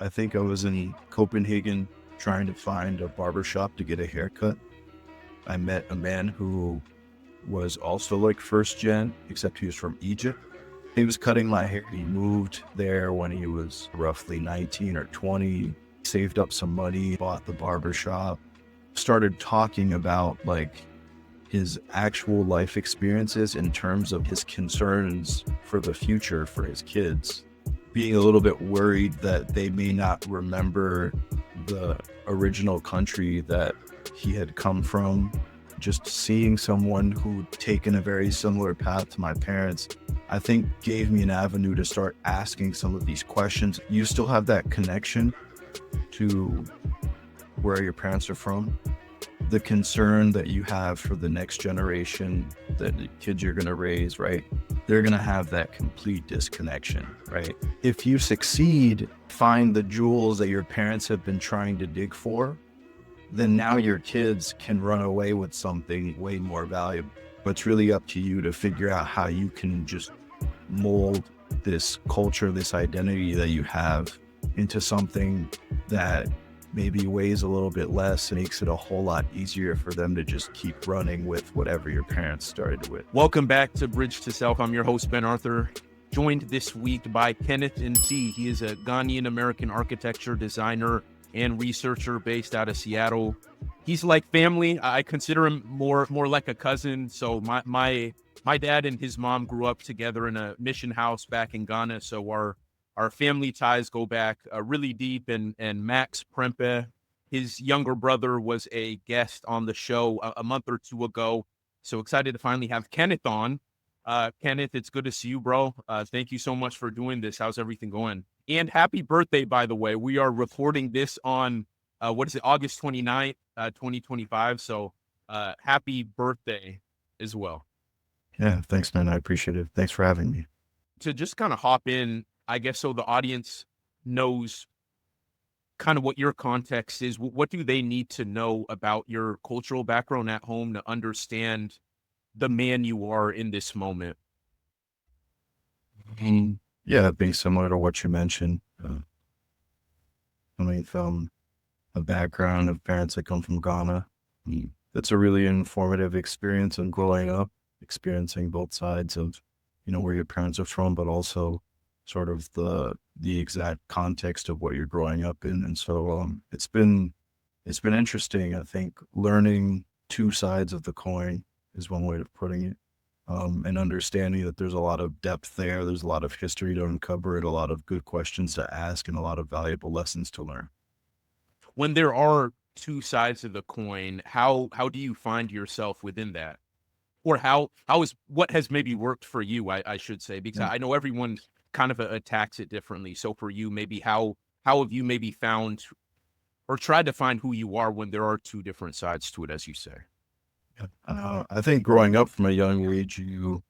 I think I was in Copenhagen trying to find a barbershop to get a haircut. I met a man who was also like first gen, except he was from Egypt. He was cutting my hair. He moved there when he was roughly 19 or 20, saved up some money, bought the barbershop, started talking about like his actual life experiences in terms of his concerns for the future for his kids, being a little bit worried that they may not remember the original country that he had come from. Just seeing someone who'd taken a very similar path to my parents, I think gave me an avenue to start asking some of these questions. You still have that connection to where your parents are from, the concern that you have for the next generation, that the kids you're going to raise, right? They're going to have that complete disconnection, right? If you succeed, find the jewels that your parents have been trying to dig for, then now your kids can run away with something way more valuable. But it's really up to you to figure out how you can just mold this culture, this identity that you have into something that maybe weighs a little bit less and makes it a whole lot easier for them to just keep running with whatever your parents started with. Welcome back to Bridge to Self. I'm your host, Ben Arthur, joined this week by Kenneth Nti. He is a Ghanaian American architecture designer and researcher based out of Seattle. He's like family. I consider him more like a cousin. So my dad and his mom grew up together in a mission house back in Ghana. So our family ties go back really deep. And Max Prempe, his younger brother, was a guest on the show a month or two ago. So excited to finally have Kenneth on. Kenneth, it's good to see you, bro. Thank you so much for doing this. How's everything going? And happy birthday, by the way. We are recording this on, August 29th, 2025. So happy birthday as well. Yeah, thanks, man. I appreciate it. Thanks for having me. To just kind of hop in, I guess, so the audience knows kind of what your context is. What do they need to know about your cultural background at home to understand the man you are in this moment? Yeah, being similar to what you mentioned, coming from a background of parents that come from Ghana, that's a really informative experience in growing up, experiencing both sides of, where your parents are from, but also sort of the exact context of what you're growing up in. And so it's been interesting. I think learning two sides of the coin is one way of putting it. And understanding that there's a lot of depth there. There's a lot of history to uncover and a lot of good questions to ask and a lot of valuable lessons to learn. When there are two sides of the coin, how do you find yourself within that? Or what has maybe worked for you, I should say, because I know everyone kind of attacks it differently. So for you, maybe how have you maybe found or tried to find who you are when there are two different sides to it, as you say? I think growing up from a young age, you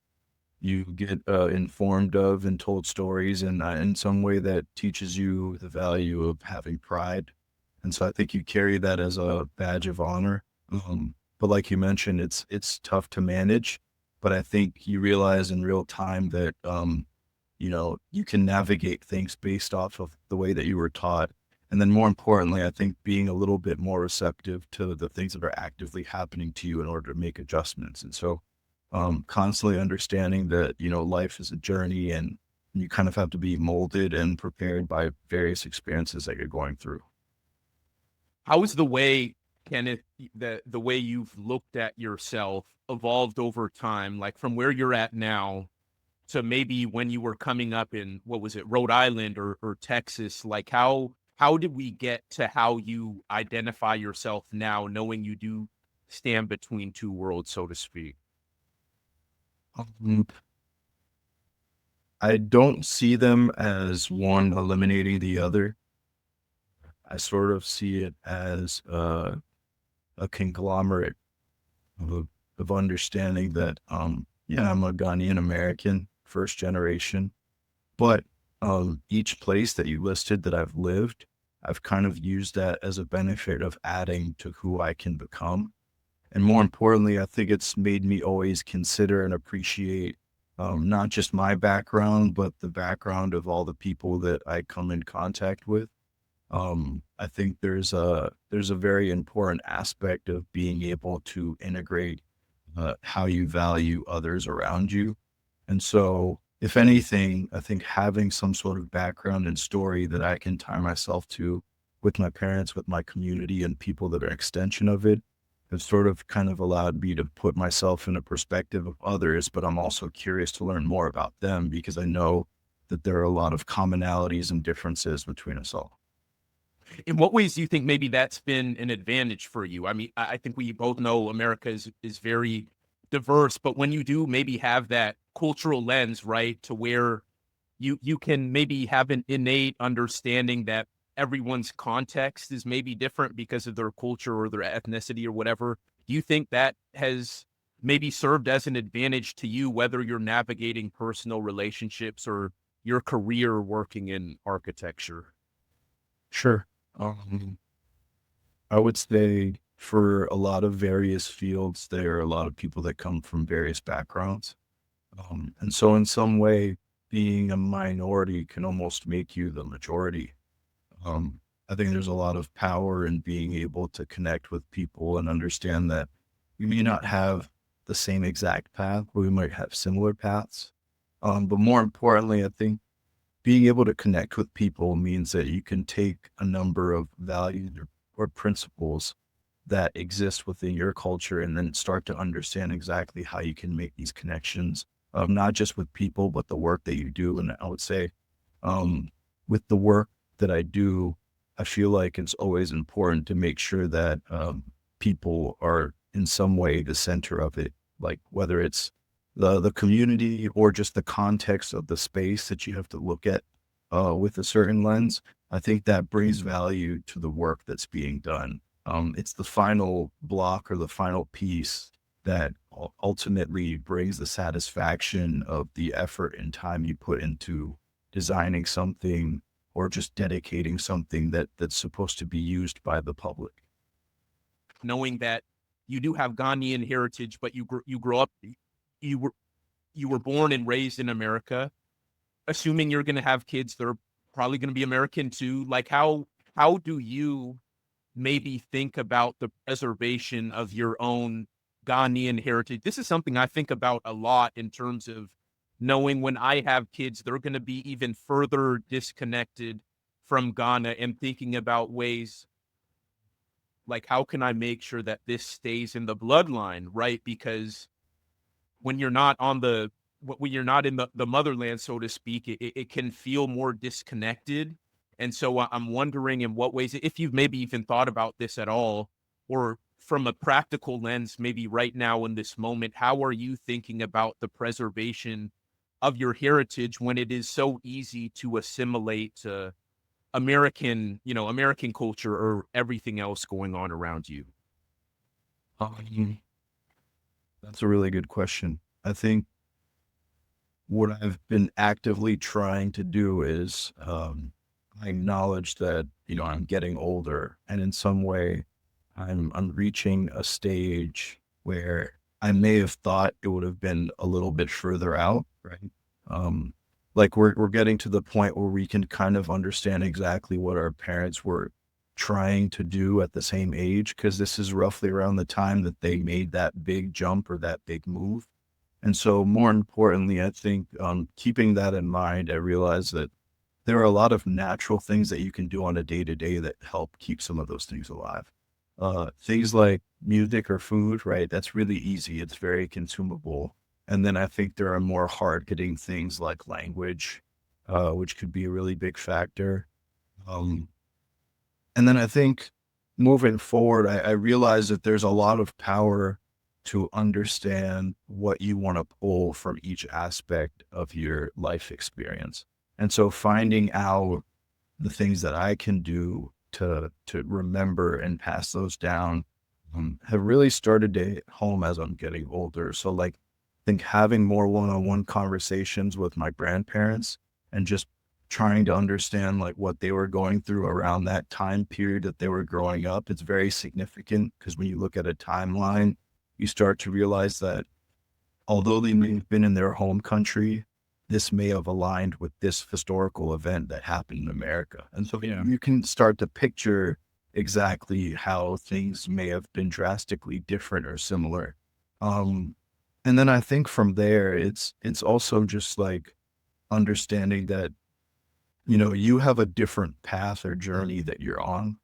get informed of and told stories in some way that teaches you the value of having pride. And so I think you carry that as a badge of honor. But like you mentioned, it's tough to manage. But I think you realize in real time that, you can navigate things based off of the way that you were taught. And then more importantly, I think being a little bit more receptive to the things that are actively happening to you in order to make adjustments. And so constantly understanding that, life is a journey and you kind of have to be molded and prepared by various experiences that you're going through. How is the way, Kenneth, the way you've looked at yourself evolved over time, like from where you're at now to maybe when you were coming up in, what was it, Rhode Island or Texas? Like how did we get to how you identify yourself now, knowing you do stand between two worlds, so to speak? Um, I don't see them as one eliminating the other. I sort of see it as a conglomerate of understanding that, I'm a Ghanaian American, first generation, but each place that you listed that I've lived, I've kind of used that as a benefit of adding to who I can become. And more importantly, I think it's made me always consider and appreciate not just my background, but the background of all the people that I come in contact with. I think there's a very important aspect of being able to integrate how you value others around you. And so, if anything, I think having some sort of background and story that I can tie myself to with my parents, with my community, and people that are an extension of it, has sort of kind of allowed me to put myself in a perspective of others. But I'm also curious to learn more about them because I know that there are a lot of commonalities and differences between us all. In what ways do you think maybe that's been an advantage for you? I mean, I think we both know America is very diverse, but when you do maybe have that cultural lens, right, to where you can maybe have an innate understanding that everyone's context is maybe different because of their culture or their ethnicity or whatever. Do you think that has maybe served as an advantage to you, whether you're navigating personal relationships or your career working in architecture? Sure. Um, I would say for a lot of various fields, there are a lot of people that come from various backgrounds. And so, in some way, being a minority can almost make you the majority. I think there's a lot of power in being able to connect with people and understand that we may not have the same exact path, but we might have similar paths. But more importantly, I think being able to connect with people means that you can take a number of values or principles that exist within your culture and then start to understand exactly how you can make these connections, not just with people, but the work that you do. And I would say, um, with the work that I do, I feel like it's always important to make sure that people are in some way the center of it, like whether it's the community or just the context of the space that you have to look at with a certain lens. I think that brings value to the work that's being done. It's the final block or the final piece that ultimately brings the satisfaction of the effort and time you put into designing something or just dedicating something that's supposed to be used by the public. Knowing that you do have Ghanaian heritage, but you grow up, you were you were born and raised in America, assuming you're going to have kids that are probably going to be American too. Like how do you maybe think about the preservation of your own Ghanaian heritage? This is something I think about a lot in terms of knowing when I have kids, they're going to be even further disconnected from Ghana and thinking about ways like how can I make sure that this stays in the bloodline, right? Because when you're not on the when you're not in the motherland, so to speak, it can feel more disconnected. And so I'm wondering in what ways, if you've maybe even thought about this at all, or from a practical lens, maybe right now in this moment, how are you thinking about the preservation of your heritage when it is so easy to assimilate to American, American culture or everything else going on around you? Um, that's a really good question. I think what I've been actively trying to do is I acknowledge that I'm getting older, and in some way, I'm reaching a stage where I may have thought it would have been a little bit further out, right? Um, like we're getting to the point where we can kind of understand exactly what our parents were trying to do at the same age, because this is roughly around the time that they made that big jump or that big move. And so, more importantly, I think keeping that in mind, I realize that there are a lot of natural things that you can do on a day to day that help keep some of those things alive. Things like music or food, right? That's really easy. It's very consumable. And then I think there are more hard hitting things like language, which could be a really big factor. Um, and then I think moving forward, I realize that there's a lot of power to understand what you want to pull from each aspect of your life experience. And so finding out the things that I can do to remember and pass those down have really started to hit home as I'm getting older. So like I think having more one-on-one conversations with my grandparents and just trying to understand like what they were going through around that time period that they were growing up, it's very significant because when you look at a timeline, you start to realize that although they may have been in their home country, this may have aligned with this historical event that happened in America. And so Yeah. you can start to picture exactly how things may have been drastically different or similar. Um, and then I think from there, it's also just like understanding that, you have a different path or journey that you're on.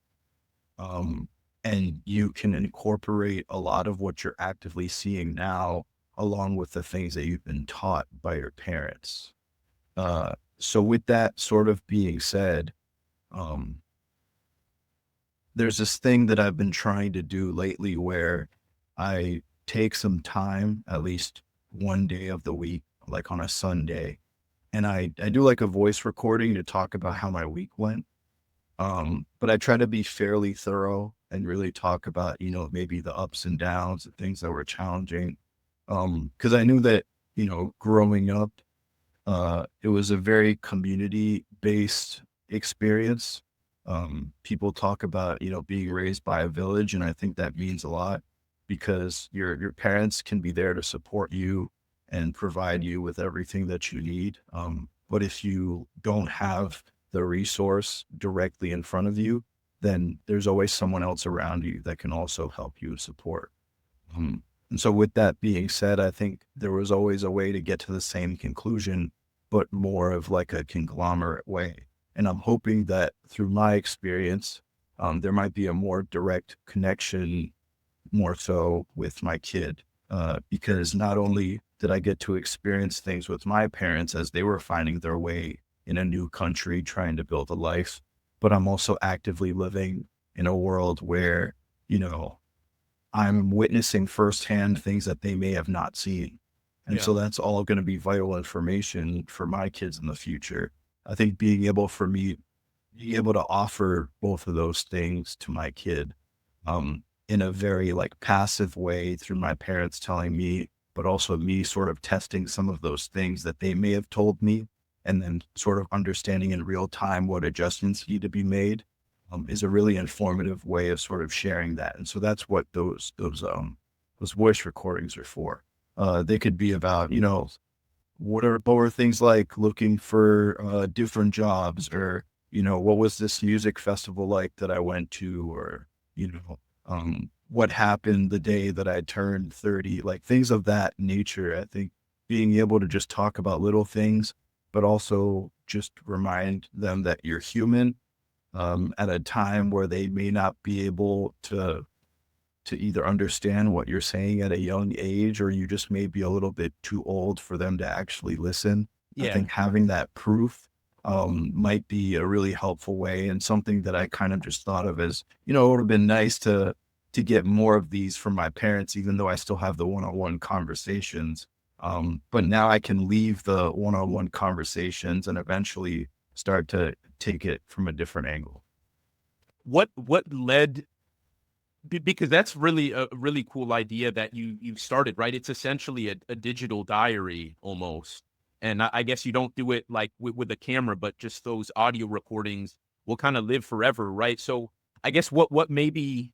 Um, and you can incorporate a lot of what you're actively seeing now, along with the things that you've been taught by your parents. So with that sort of being said, um, there's this thing that I've been trying to do lately where I take some time, at least one day of the week, like on a Sunday, and I do like a voice recording to talk about how my week went. But I try to be fairly thorough and really talk about, maybe the ups and downs, the things that were challenging. Because I knew that, growing up, it was a very community-based experience. People talk about, being raised by a village, and I think that means a lot because your parents can be there to support you and provide you with everything that you need. But if you don't have the resource directly in front of you, then there's always someone else around you that can also help you support. And so with that being said, I think there was always a way to get to the same conclusion, but more of like a conglomerate way. And I'm hoping that through my experience, there might be a more direct connection, more so with my kid, because not only did I get to experience things with my parents as they were finding their way in a new country, trying to build a life, but I'm also actively living in a world where, I'm witnessing firsthand things that they may have not seen. And so that's all going to be vital information for my kids in the future. I think being able to offer both of those things to my kid, in a very like passive way through my parents telling me, but also me sort of testing some of those things that they may have told me and then sort of understanding in real time what adjustments need to be made, is a really informative way of sort of sharing that. And so that's what those voice recordings are for. They could be about, what were things like looking for different jobs, or, what was this music festival like that I went to, or, what happened the day that I turned 30, like things of that nature. I think being able to just talk about little things, but also just remind them that you're human, at a time where they may not be able to either understand what you're saying at a young age, or you just may be a little bit too old for them to actually listen. I Yeah. think having that proof, might be a really helpful way, and something that I kind of just thought of as, it would have been nice to get more of these from my parents, even though I still have the one-on-one conversations. But now I can leave the one-on-one conversations and eventually start to take it from a different angle. What led because that's really a really cool idea that you started, right? It's essentially a digital diary almost. And I guess you don't do it like with a camera, but just those audio recordings will kind of live forever, right? So I guess what maybe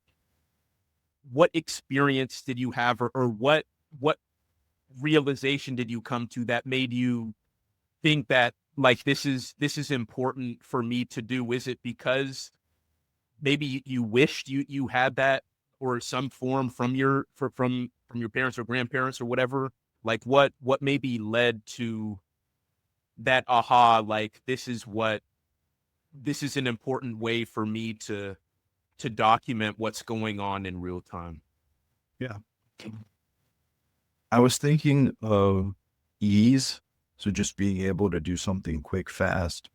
what experience did you have, or what realization did you come to that made you think that like this is important for me to do? Is it because maybe you wished you had that or some form from from your parents or grandparents or whatever? Like what maybe led to that aha, like this is an important way for me to document what's going on in real time. Yeah. I was thinking of ease. So just being able to do something quick, fast,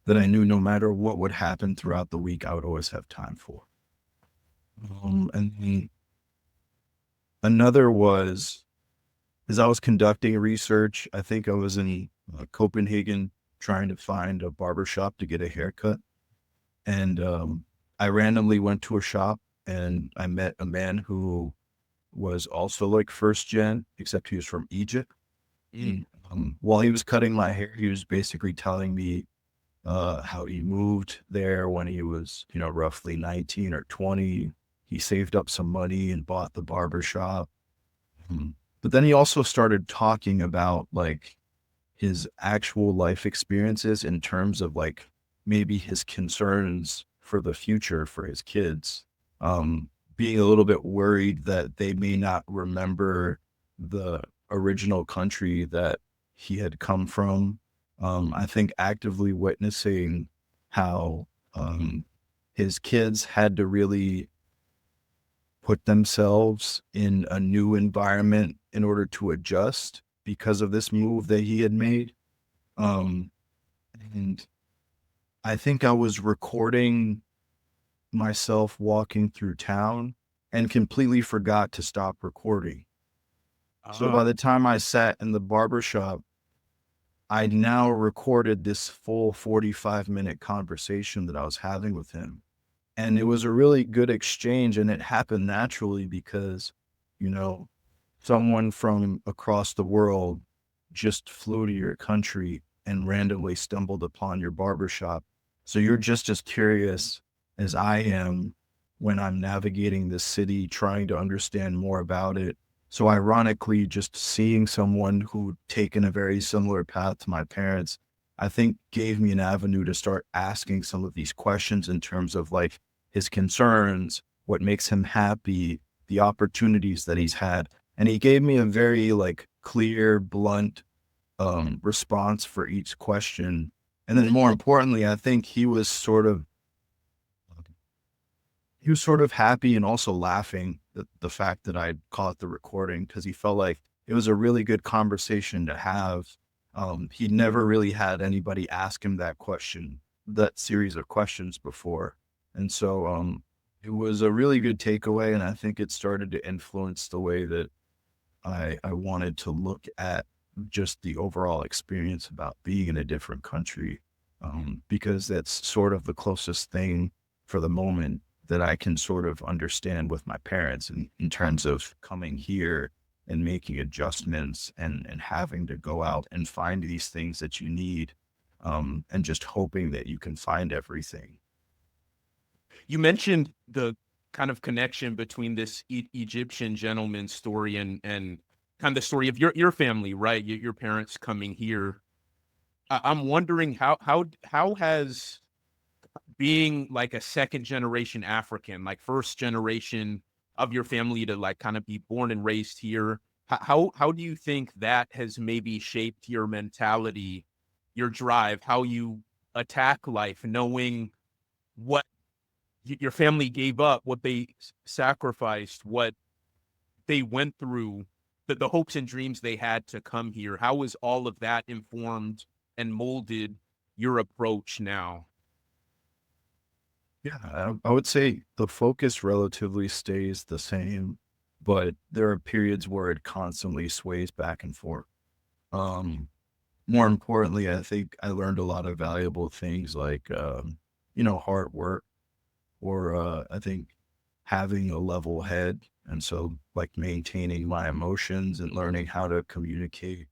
that I knew no matter what would happen throughout the week, I would always have time for. And then another was, as I was conducting research, I think I was in Copenhagen trying to find a barber shop to get a haircut. And I randomly went to a shop and I met a man who was also like first gen, except he was from Egypt. Mm. While he was cutting my hair, he was basically telling me how he moved there when he was, roughly 19 or 20. He saved up some money and bought the barber shop. But then he also started talking about like his actual life experiences in terms of like maybe his concerns for the future for his kids. Being a little bit worried that they may not remember the original country that he had come from. I think actively witnessing how his kids had to really put themselves in a new environment in order to adjust because of this move that he had made. Um, and I think I was recording myself walking through town and completely forgot to stop recording. So by the time I sat in the barber shop, I now recorded this full 45-minute conversation that I was having with him. And it was a really good exchange, and it happened naturally because, you know, someone from across the world just flew to your country and randomly stumbled upon your barbershop. So you're just as curious as I am when I'm navigating this city, trying to understand more about it. So ironically, just seeing someone who'd taken a very similar path to my parents, I think gave me an avenue to start asking some of these questions in terms of like his concerns, what makes him happy, the opportunities that he's had. And he gave me a very like clear, blunt response for each question. And then more importantly, I think he was sort of happy and also laughing at the fact that I caught the recording because he felt like it was a really good conversation to have. He'd never really had anybody ask him that series of questions before. And so it was a really good takeaway. And I think it started to influence the way that I wanted to look at just the overall experience about being in a different country, because that's sort of the closest thing for the moment that I can sort of understand with my parents in terms of coming here and making adjustments and having to go out and find these things that you need, and just hoping that you can find everything. You mentioned the kind of connection between this Egyptian gentleman's story and kind of the story of your family, right? Your parents coming here. I'm wondering how has being like a second generation African, like first generation of your family to like kind of be born and raised here, how do you think that has maybe shaped your mentality, your drive, how you attack life, knowing what your family gave up, what they sacrificed, what they went through, the hopes and dreams they had to come here? How was all of that informed and molded your approach now? Yeah, I would say the focus relatively stays the same, but there are periods where it constantly sways back and forth. Um, More importantly, I think I learned a lot of valuable things like, hard work or I think having a level head. And so, like, maintaining my emotions and learning how to communicate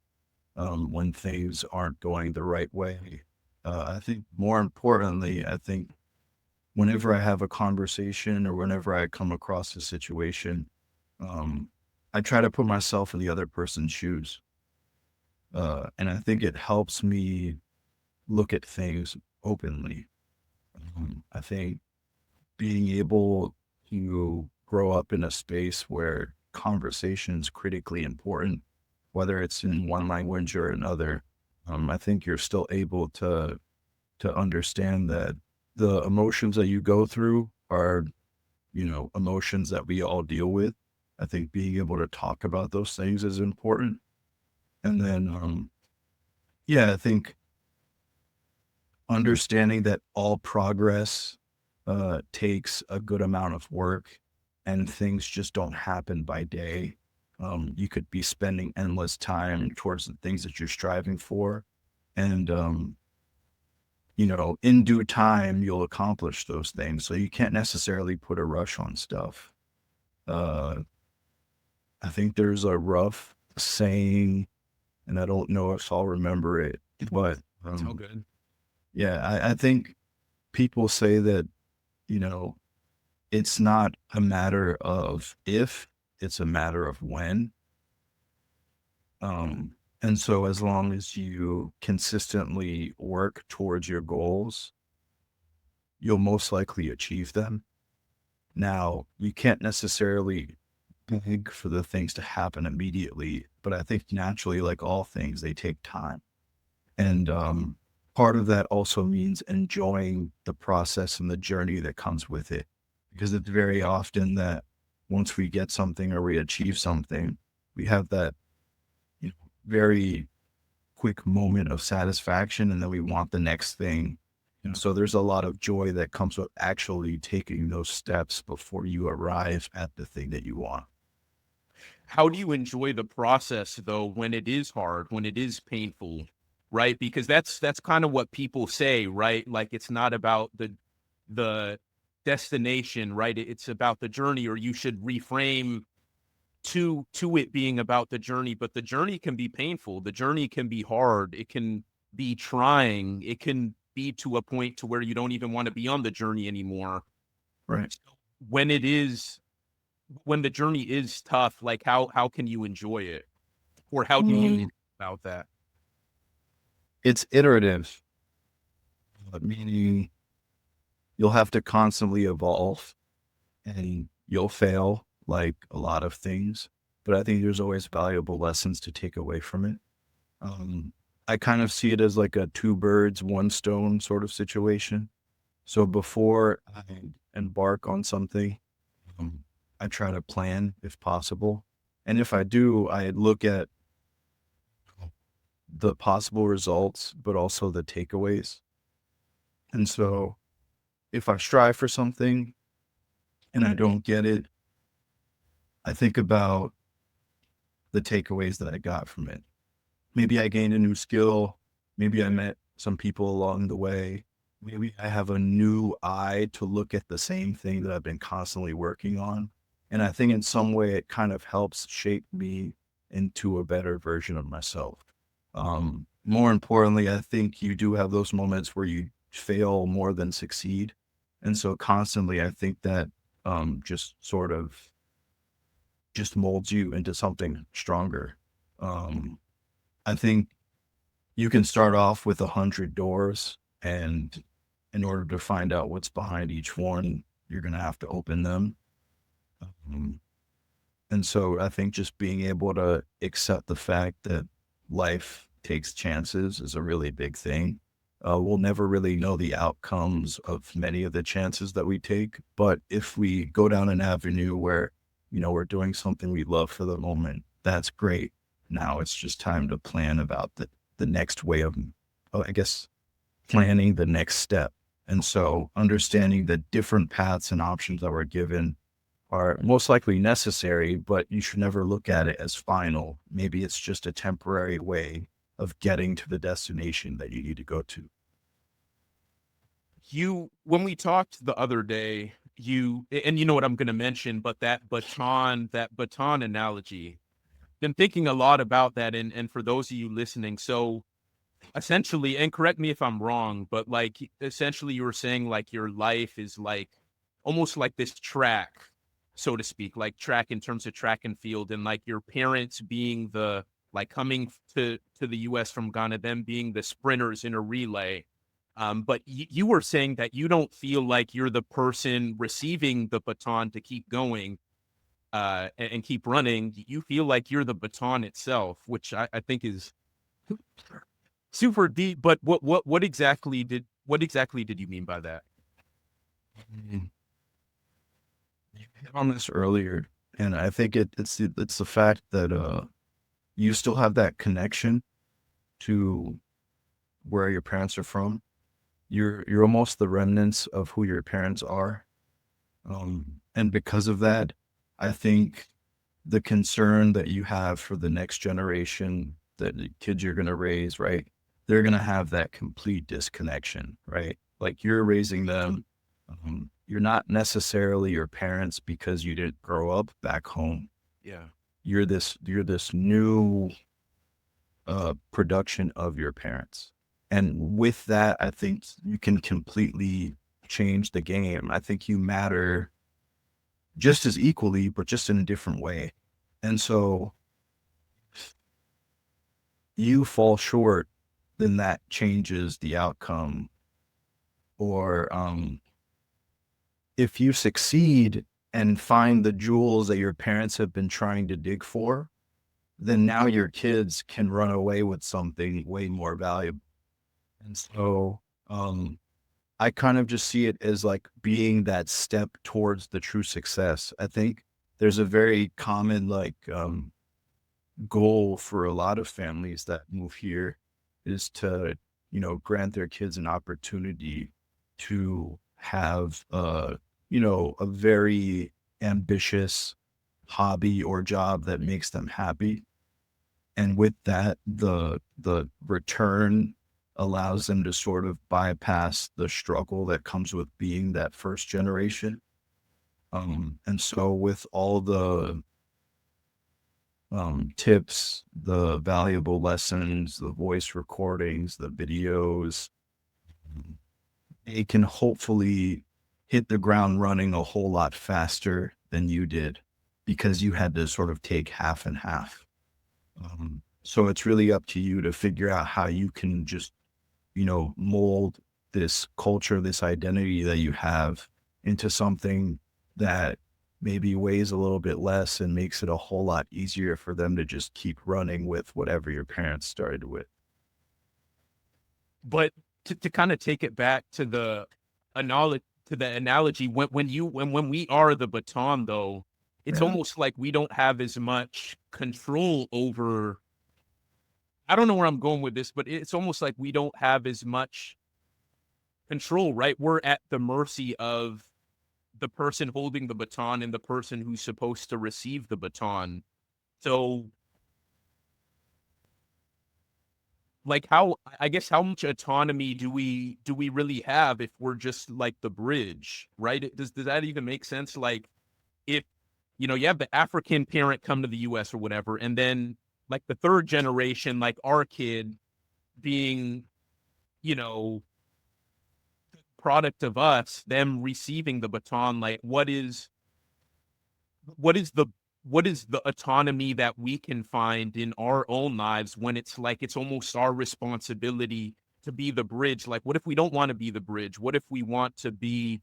when things aren't going the right way. I think more importantly, I think whenever I have a conversation or whenever I come across a situation, um, I try to put myself in the other person's shoes. And I think it helps me look at things openly. I think being able to grow up in a space where conversation is critically important, whether it's in one language or another, I think you're still able to understand that the emotions that you go through are, emotions that we all deal with. I think being able to talk about those things is important. And then, yeah, I think understanding that all progress takes a good amount of work and things just don't happen by day. You could be spending endless time towards the things that you're striving for. And, in due time, you'll accomplish those things. So you can't necessarily put a rush on stuff. Uh, I think there's a rough saying, and I don't know if I'll remember it, but It's all good. yeah, I think people say that, you know, it's not a matter of if, it's a matter of when. And so as long as you consistently work towards your goals, you'll most likely achieve them. Now, you can't necessarily beg for the things to happen immediately, but I think naturally, like all things, they take time. And part of that also means enjoying the process and the journey that comes with it. Because it's very often that once we get something or we achieve something, we have that, very quick moment of satisfaction, and then we want the next thing. And so there's a lot of joy that comes with actually taking those steps before you arrive at the thing that you want. How do you enjoy the process though when it is hard, when it is painful, right? Because that's kind of what people say, right? Like it's not about the destination, right? It's about the journey, or you should reframe to it being about the journey, but the journey can be painful. The journey can be hard. It can be trying. It can be to a point to where you don't even want to be on the journey anymore. Right. When it is when the journey is tough, like how can you enjoy it? Or how do you think about that? It's iterative, meaning you'll have to constantly evolve and you'll fail like a lot of things, but I think there's always valuable lessons to take away from it. I kind of see it as like a two birds, one stone sort of situation. So before I embark on something, um, I try to plan if possible. And if I do, I look at the possible results, but also the takeaways. And so if I strive for something and I don't get it, I think about the takeaways that I got from it. Maybe I gained a new skill. Maybe I met some people along the way. Maybe I have a new eye to look at the same thing that I've been constantly working on. And I think in some way it kind of helps shape me into a better version of myself. More importantly, I think you do have those moments where you fail more than succeed. And so constantly, I think that just sort of just molds you into something stronger. Um, I think you can start off with 100 doors, and in order to find out what's behind each one, you're going to have to open them. Um, and so I think just being able to accept the fact that life takes chances is a really big thing. We'll never really know the outcomes of many of the chances that we take, but if we go down an avenue where, we're doing something we love for the moment, that's great. Now it's just time to plan about the next way of, I guess, planning the next step. And so understanding the different paths and options that we're given are most likely necessary, but you should never look at it as final. Maybe it's just a temporary way of getting to the destination that you need to go to. When we talked the other day, and you know what I'm going to mention, but that baton analogy, been thinking a lot about that. And for those of you listening, so essentially, and correct me if I'm wrong, but like essentially you were saying like your life is like almost like this track, so to speak, like track in terms of track and field, and like your parents being the like coming to the US from Ghana, them being the sprinters in a relay. But you were saying that you don't feel like you're the person receiving the baton to keep going and keep running. You feel like you're the baton itself, which I think is super deep. But what exactly did you mean by that? Mm, you hit on this earlier, and I think it's the fact that you still have that connection to where your parents are from. You're almost the remnants of who your parents are. And because of that, I think the concern that you have for the next generation, that the kids you're going to raise, right? They're going to have that complete disconnection, right? Like you're raising them. You're not necessarily your parents because you didn't grow up back home. Yeah. You're this new production of your parents. And with that, I think you can completely change the game. I think you matter just as equally, but just in a different way. And so you fall short, then that changes the outcome. Or if you succeed and find the jewels that your parents have been trying to dig for, then now your kids can run away with something way more valuable. And so I kind of just see it as like being that step towards the true success. I think there's a very common goal for a lot of families that move here is to, grant their kids an opportunity to have a very ambitious hobby or job that makes them happy. And with that, the return allows them to sort of bypass the struggle that comes with being that first generation. And so with all the tips, the valuable lessons, the voice recordings, the videos, they can hopefully hit the ground running a whole lot faster than you did because you had to sort of take half and half. So it's really up to you to figure out how you can just, mold this culture, this identity that you have into something that maybe weighs a little bit less and makes it a whole lot easier for them to just keep running with whatever your parents started with. But to kind of take it back to the analogy, when we are the baton, though, it's Yeah. almost like we don't have as much control over. I don't know where I'm going with this, but it's almost like we don't have as much control, right? We're at the mercy of the person holding the baton and the person who's supposed to receive the baton. So, like, I guess how much autonomy do we really have if we're just like the bridge, right? Does that even make sense? Like, if you have the African parent come to the US or whatever, and then like the third generation, like our kid being, you know, product of us, them receiving the baton, like what is the what is the autonomy that we can find in our own lives when it's like it's almost our responsibility to be the bridge? Like, what if we don't want to be the bridge? What if we want to be,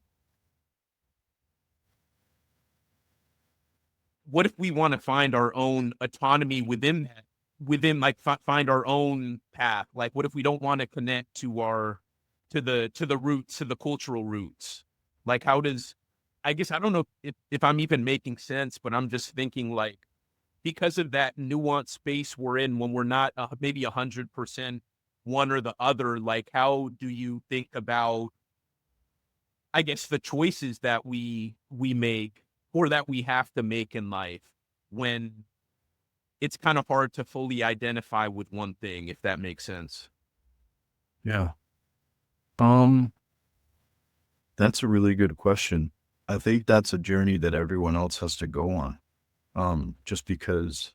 what if we want to find our own autonomy within that, like find our own path? Like, what if we don't want to connect to our to the roots, to the cultural roots? Like, how does, I guess I don't know if I'm even making sense, but I'm just thinking like, because of that nuanced space we're in when we're not maybe 100% one or the other, like how do you think about, I guess, the choices that we make or that we have to make in life when it's kind of hard to fully identify with one thing, if that makes sense? Yeah. Um, that's a really good question. I think that's a journey that everyone else has to go on. Just because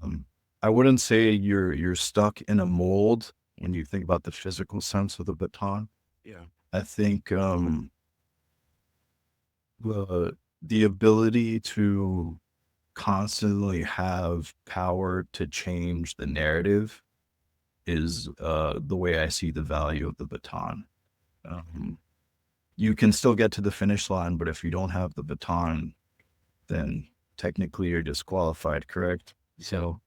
um, I wouldn't say you're stuck in a mold when you think about the physical sense of the baton. Yeah. I think the ability to constantly have power to change the narrative is the way I see the value of the baton. Um, you can still get to the finish line, but if you don't have the baton, then technically you're disqualified, correct? So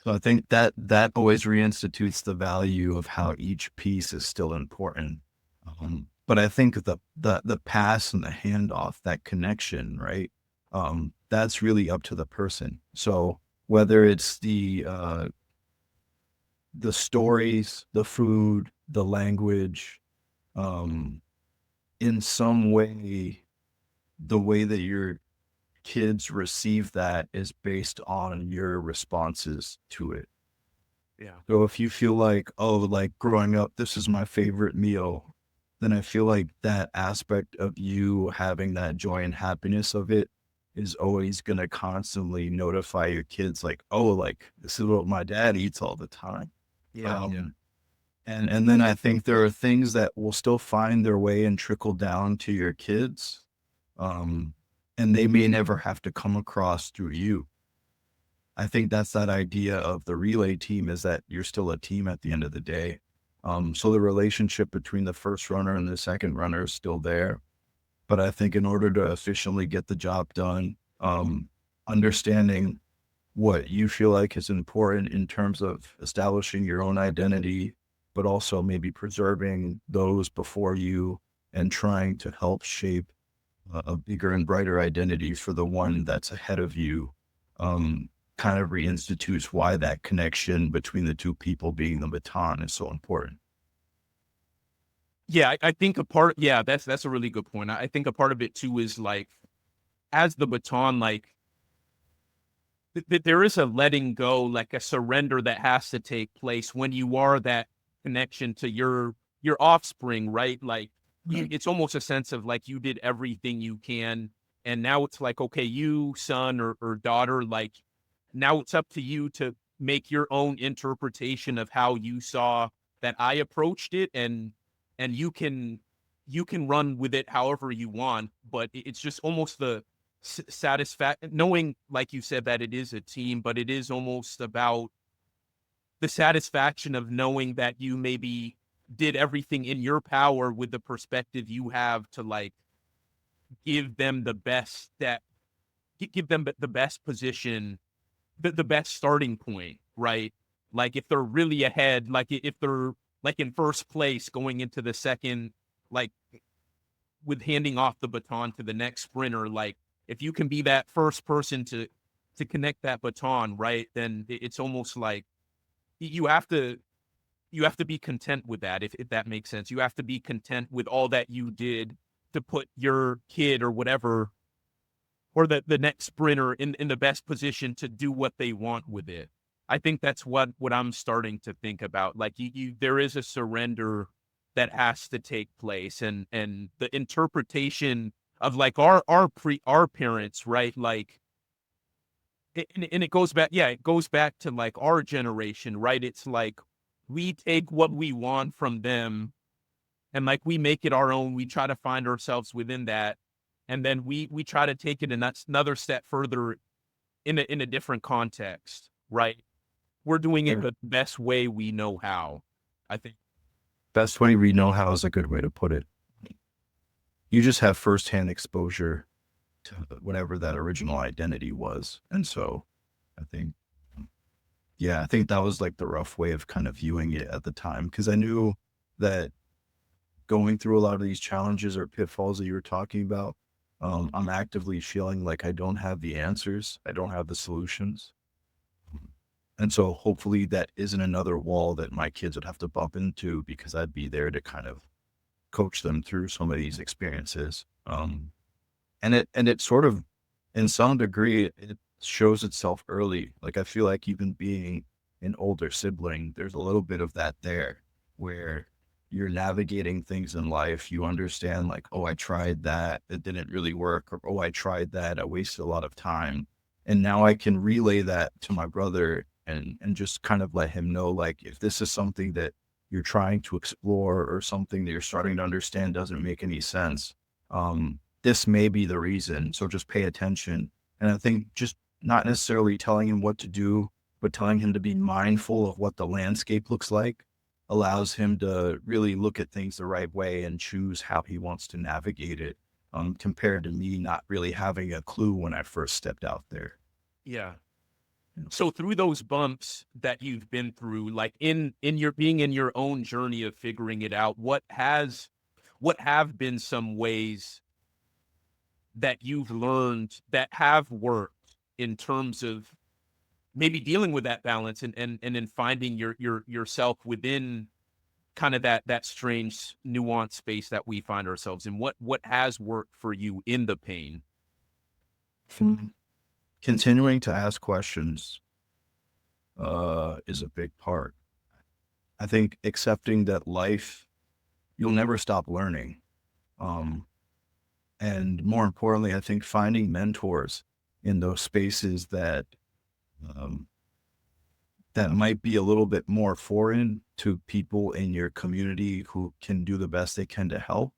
I think that always reinstitutes the value of how each piece is still important. But I think the pass and the handoff, that connection, right? That's really up to the person. So whether it's the stories, the food, the language, um, in some way, the way that your kids receive that is based on your responses to it. Yeah. So if you feel like, oh, like growing up, this is my favorite meal, then I feel like that aspect of you having that joy and happiness of it is always going to constantly notify your kids like, oh, like this is what my dad eats all the time. Yeah. Um, and then I think there are things that will still find their way and trickle down to your kids. Um, and they may never have to come across through you. I think that's that idea of the relay team, is that you're still a team at the end of the day. So the relationship between the first runner and the second runner is still there. But I think in order to efficiently get the job done, understanding what you feel like is important in terms of establishing your own identity, but also maybe preserving those before you and trying to help shape a bigger and brighter identity for the one that's ahead of you, kind of reinstitutes why that connection between the two people being the baton is so important. Yeah, I think a part, yeah, that's a really good point. I think a part of it too is like, as the baton, like there is a letting go, like a surrender that has to take place when you are that connection to your offspring, right? Like it's almost a sense of like you did everything you can, and now it's like, okay, you son or daughter, like now it's up to you to make your own interpretation of how you saw that I approached it, and you can run with it however you want, but it's just almost the satisfaction, knowing, like you said, that it is a team, but it is almost about the satisfaction of knowing that you maybe did everything in your power with the perspective you have to like give them the best that give them the best position, the best starting point, right? Like if they're really ahead, like if they're like in first place going into the second, like with handing off the baton to the next sprinter, like if you can be that first person to connect that baton, right, then it's almost like you have to be content with that, if that makes sense. You have to be content with all that you did to put your kid or whatever, or the next sprinter in the best position to do what they want with it. I think that's what I'm starting to think about. Like there is a surrender that has to take place, and the interpretation of like our parents, right? Like, and it goes back, yeah, it goes back to like our generation, right? It's like we take what we want from them and like we make it our own. We try to find ourselves within that, and then we try to take it another step further in a different context, right? We're doing it Sure. the best way we know how, I think. Best way we know how is a good way to put it. You just have firsthand exposure to whatever that original identity was. And so I think, yeah, I think that was like the rough way of kind of viewing it at the time. Cause I knew that going through a lot of these challenges or pitfalls that you were talking about, I'm actively feeling like I don't have the answers. I don't have the solutions. And so hopefully that isn't another wall that my kids would have to bump into, because I'd be there to kind of coach them through some of these experiences. And it sort of, in some degree, it shows itself early. Like I feel like even being an older sibling, there's a little bit of that there, where you're navigating things in life. You understand like, oh, I tried that, it didn't really work, or oh, I tried that, I wasted a lot of time. And now I can relay that to my brother and just kind of let him know, like, if this is something that you're trying to explore or something that you're starting to understand doesn't make any sense, this may be the reason. So just pay attention. And I think just not necessarily telling him what to do, but telling him to be mindful of what the landscape looks like allows him to really look at things the right way and choose how he wants to navigate it, compared to me not really having a clue when I first stepped out there. Yeah. So through those bumps that you've been through, like in your being in your own journey of figuring it out, what have been some ways that you've learned that have worked in terms of maybe dealing with that balance and in finding yourself within kind of that strange nuanced space that we find ourselves in? What has worked for you in the pain? Continuing to ask questions is a big part. I think accepting that life, you'll never stop learning. Um, and more importantly, I think finding mentors in those spaces um, that might be a little bit more foreign to people in your community who can do the best they can to help.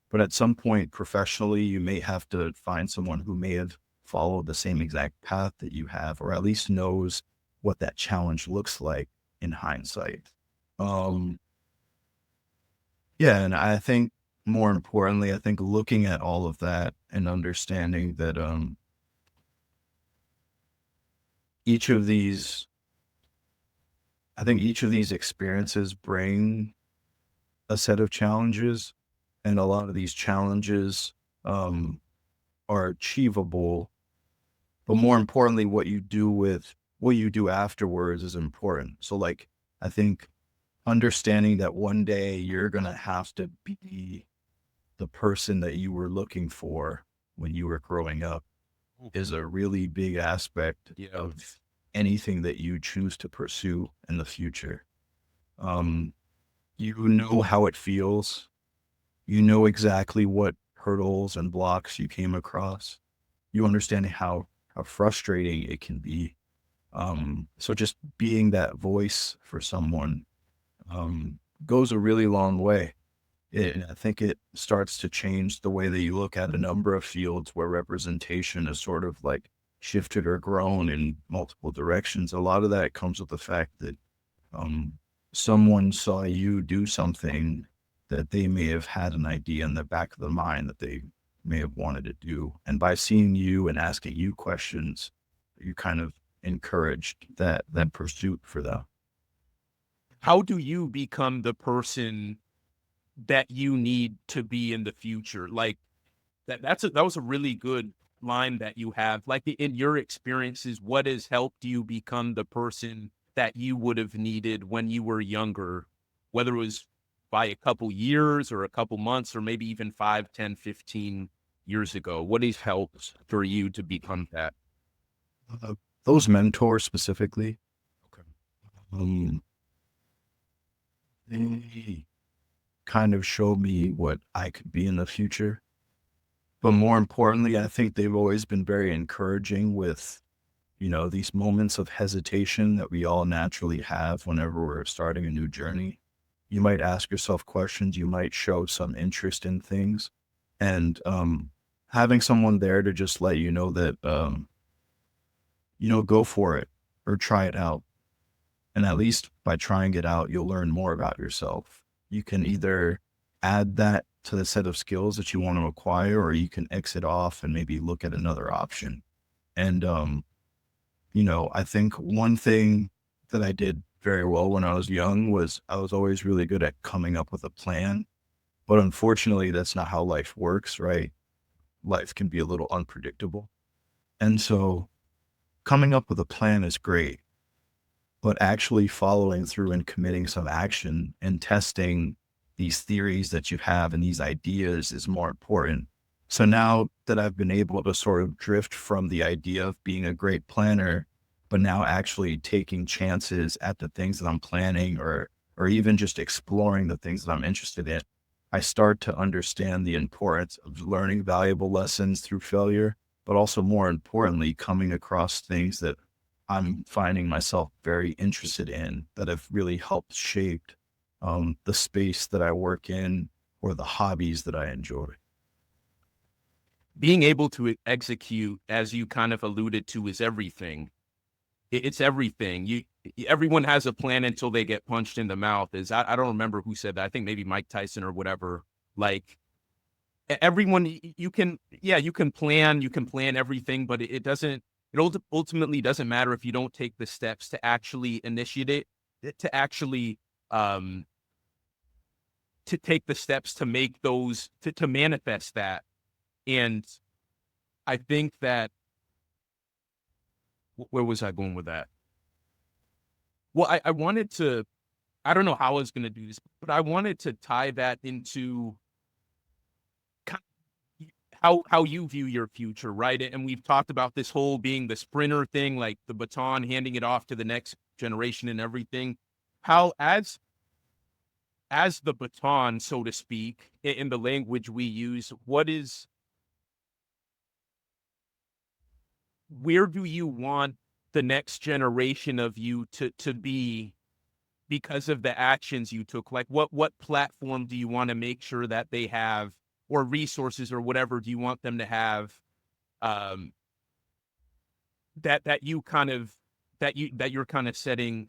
But at some point professionally, you may have to find someone who may have follow the same exact path that you have, or at least knows what that challenge looks like in hindsight. Um, yeah, and I think more importantly, I think looking at all of that and understanding that each of these, I think each of these experiences bring a set of challenges, and a lot of these challenges um, are achievable. But more importantly, what you do afterwards is important. So, like, I think understanding that one day you're gonna have to be the person that you were looking for when you were growing up is a really big aspect of anything that you choose to pursue in the future. Um, you know how it feels. You know exactly what hurdles and blocks you came across. You understand how frustrating it can be. So just being that voice for someone goes a really long way. I think it starts to change the way that you look at a number of fields where representation is sort of like shifted or grown in multiple directions. A lot of that comes with the fact that um, someone saw you do something that they may have had an idea in the back of the mind that they may have wanted to do. And by seeing you and asking you questions, you kind of encouraged that pursuit for them. How do you become the person that you need to be in the future? Like that was a really good line that you have. Like in your experiences, what has helped you become the person that you would have needed when you were younger, whether it was by a couple years or a couple months or maybe even 5, 10, 15 years ago? What has helped for you to become that? Uh, those mentors specifically, Okay. um, they kind of showed me what I could be in the future. But more importantly, I think they've always been very encouraging with, these moments of hesitation that we all naturally have whenever we're starting a new journey. You might ask yourself questions, you might show some interest in things. And having someone there to just let you know that, go for it or try it out. And at least by trying it out, you'll learn more about yourself. You can either add that to the set of skills that you want to acquire, or you can exit off and maybe look at another option. And, I think one thing that I did very well when I was young was I was always really good at coming up with a plan. But unfortunately, that's not how life works, right? Life can be a little unpredictable. And so coming up with a plan is great, but actually following through and committing some action and testing these theories that you have and these ideas is more important. So now that I've been able to sort of drift from the idea of being a great planner, but now actually taking chances at the things that I'm planning, or even just exploring the things that I'm interested in, I start to understand the importance of learning valuable lessons through failure, but also more importantly, coming across things that I'm finding myself very interested in that have really helped shape the space that I work in or the hobbies that I enjoy. Being able to execute, as you kind of alluded to, is everything. It's everything. Everyone has a plan until they get punched in the mouth. I don't remember who said that. I think maybe Mike Tyson or whatever. Like everyone, you can plan everything, but it doesn't. It ultimately doesn't matter if you don't take the steps to actually initiate it, to actually um to take the steps to make those to manifest that. And I think that where was I going with that? Well, I wanted to, I don't know how I was going to do this, but I wanted to tie that into how you view your future, right? And we've talked about this whole being the sprinter thing, like the baton, handing it off to the next generation and everything. How as the baton, so to speak, in the language we use, where do you want the next generation of you to be because of the actions you took? Like what platform do you want to make sure that they have, or resources or whatever do you want them to have, um that you kind of that you're kind of setting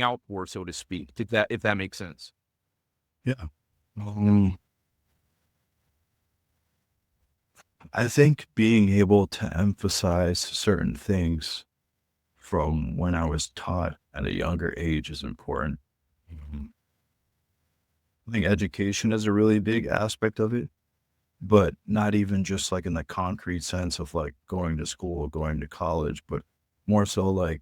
out for, so to speak, if that makes sense. Yeah. I think being able to emphasize certain things from when I was taught at a younger age is important. Mhm. I think education is a really big aspect of it, but not even just like in the concrete sense of like going to school, going to college, but more so like,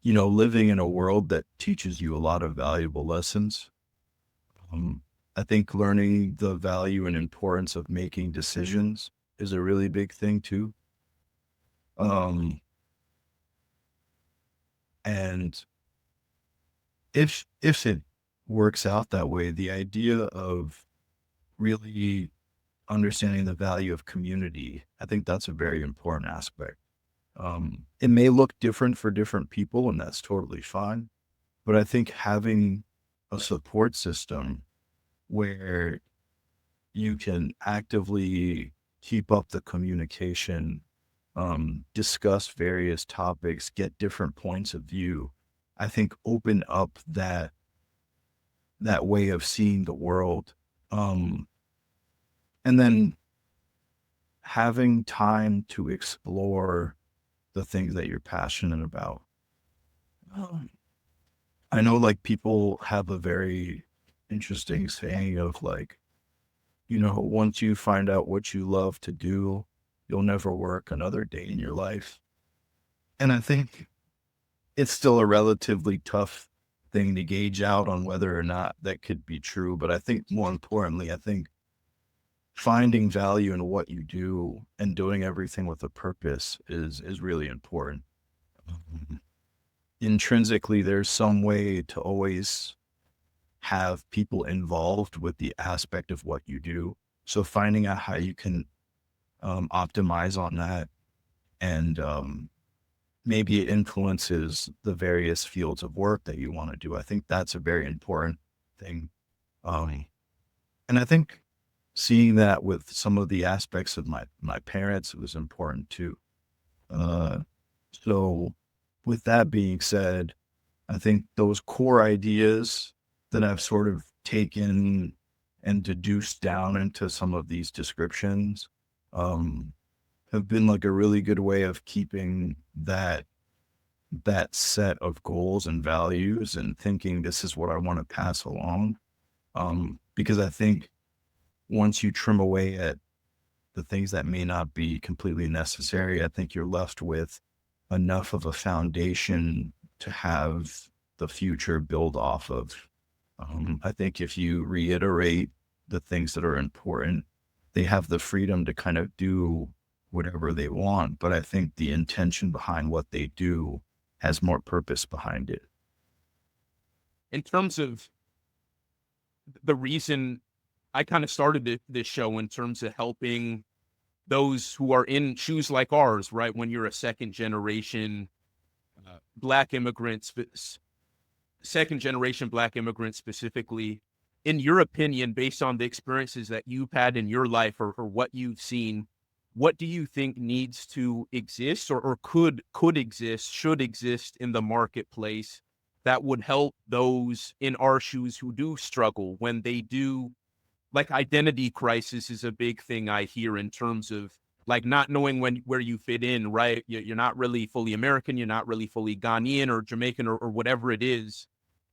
living in a world that teaches you a lot of valuable lessons. Um, I think learning the value and importance of making decisions is a really big thing too. Um, and if it works out that way, the idea of really understanding the value of community, I think that's a very important aspect. It may look different for different people, and that's totally fine. But I think having a support system where you can actively keep up the communication, discuss various topics, get different points of view, I think open up that way of seeing the world. Um, and then having time to explore the things that you're passionate about. Um, I know like people have a very interesting saying of like, once you find out what you love to do, you'll never work another day in your life. And I think it's still a relatively tough thing to gauge out on whether or not that could be true. But I think more importantly, I think finding value in what you do and doing everything with a purpose is really important. Mhm. Intrinsically, there's some way to always have people involved with the aspect of what you do. So finding out how you can optimize on that and maybe it influences the various fields of work that you want to do. I think that's a very important thing. Um, and I think seeing that with some of the aspects of my parents was important too. Uh, so with that being said, I think those core ideas that I've sort of taken and deduced down into some of these descriptions um, have been like a really good way of keeping that set of goals and values and thinking this is what I want to pass along. Because I think once you trim away at the things that may not be completely necessary, I think you're left with enough of a foundation to have the future build off of. I think if you reiterate the things that are important, they have the freedom to kind of do whatever they want. But I think the intention behind what they do has more purpose behind it. In terms of the reason I kind of started this show in terms of helping those who are in shoes like ours, right? When you're a second generation Black immigrant, second generation Black immigrant specifically, in your opinion, based on the experiences that you've had in your life or what you've seen, what do you think needs to exist or could exist, should exist in the marketplace that would help those in our shoes who do struggle when they do, like identity crisis is a big thing I hear in terms of like not knowing where you fit in, right? You're not really fully American, you're not really fully Ghanaian or Jamaican or whatever it is,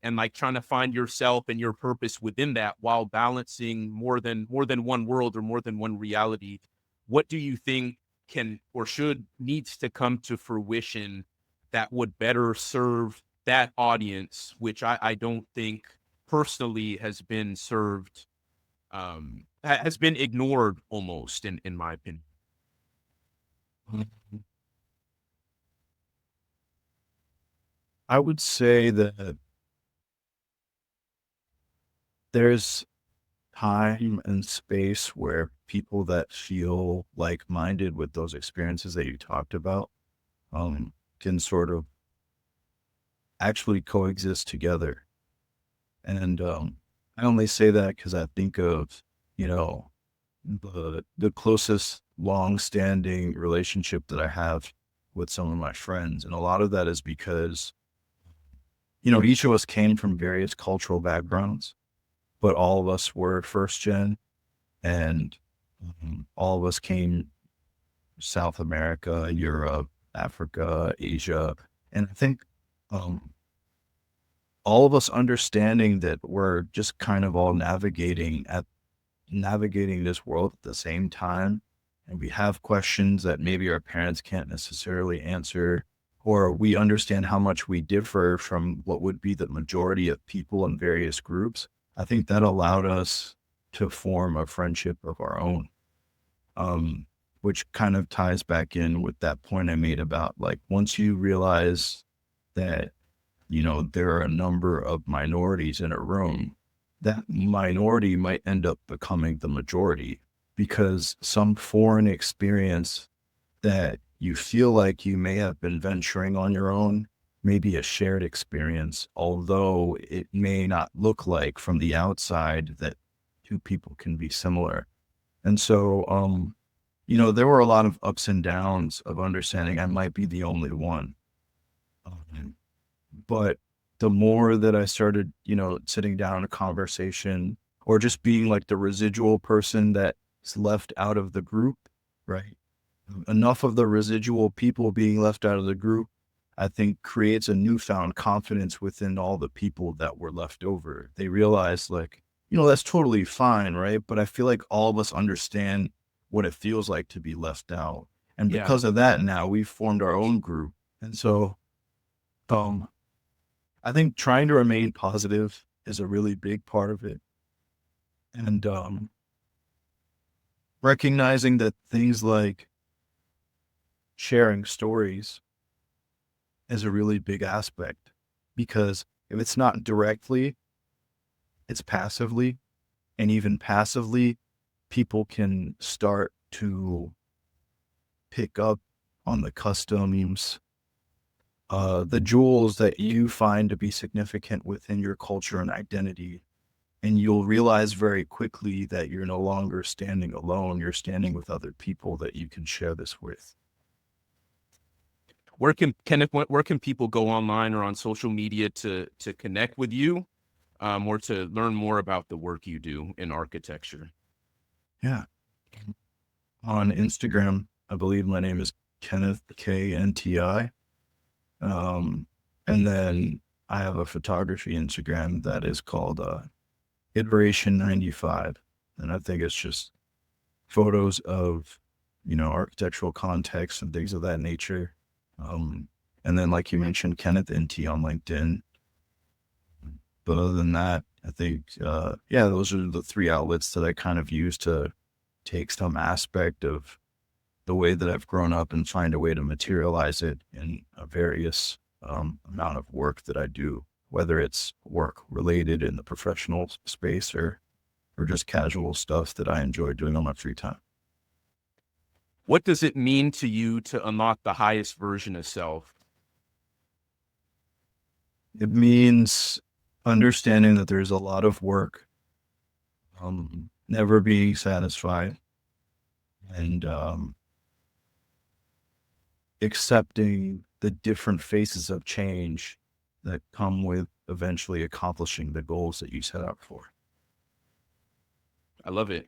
and like trying to find yourself and your purpose within that while balancing more than one world or more than one reality. What do you think can or should needs to come to fruition that would better serve that audience, which I don't think personally has been served, has been ignored almost in my opinion. I would say that there's time and space where people that feel like-minded with those experiences that you talked about can sort of actually coexist together. And I only say that because I think of, you know, the closest long-standing relationship that I have with some of my friends. And a lot of that is because, each of us came from various cultural backgrounds, but all of us were first gen, and all of us came South America, Europe, Africa, Asia. And I think um, all of us understanding that we're just kind of all navigating this world at the same time. And we have questions that maybe our parents can't necessarily answer, or we understand how much we differ from what would be the majority of people in various groups. I think that allowed us to form a friendship of our own, which kind of ties back in with that point I made about, like, once you realize that, there are a number of minorities in a room, that minority might end up becoming the majority because some foreign experience that you feel like you may have been venturing on your own may be a shared experience, although it may not look like from the outside that two people can be similar. And so, there were a lot of ups and downs of understanding I might be the only one. Um, but the more that I started, sitting down in a conversation or just being like the residual person that's left out of the group, right? Enough of the residual people being left out of the group, I think creates a newfound confidence within all the people that were left over. They realize, like, that's totally fine, right? But I feel like all of us understand what it feels like to be left out. And Yeah. because of that, now we've formed our own group. And so, um, I think trying to remain positive is a really big part of it. And recognizing that things like sharing stories is a really big aspect, because if it's not directly, it's passively. And even passively, people can start to pick up on the customs, the jewels that you find to be significant within your culture and identity. And you'll realize very quickly that you're no longer standing alone. You're standing with other people that you can share this with. Where can people go online or on social media to connect with you, or to learn more about the work you do in architecture? Yeah. On Instagram, I believe my name is Kenneth Nti. And then I have a photography Instagram that is called Iteration 95. And I think it's just photos of, architectural context and things of that nature. And then, like you mentioned, Kenneth Nti on LinkedIn. But other than that, I think, those are the three outlets that I kind of use to take some aspect of the way that I've grown up and find a way to materialize it in a various amount of work that I do, whether it's work related in the professional space or just casual stuff that I enjoy doing on my free time. What does it mean to you to unlock the highest version of self? It means understanding that there's a lot of work, never being satisfied, and accepting the different phases of change that come with eventually accomplishing the goals that you set out for. I love it.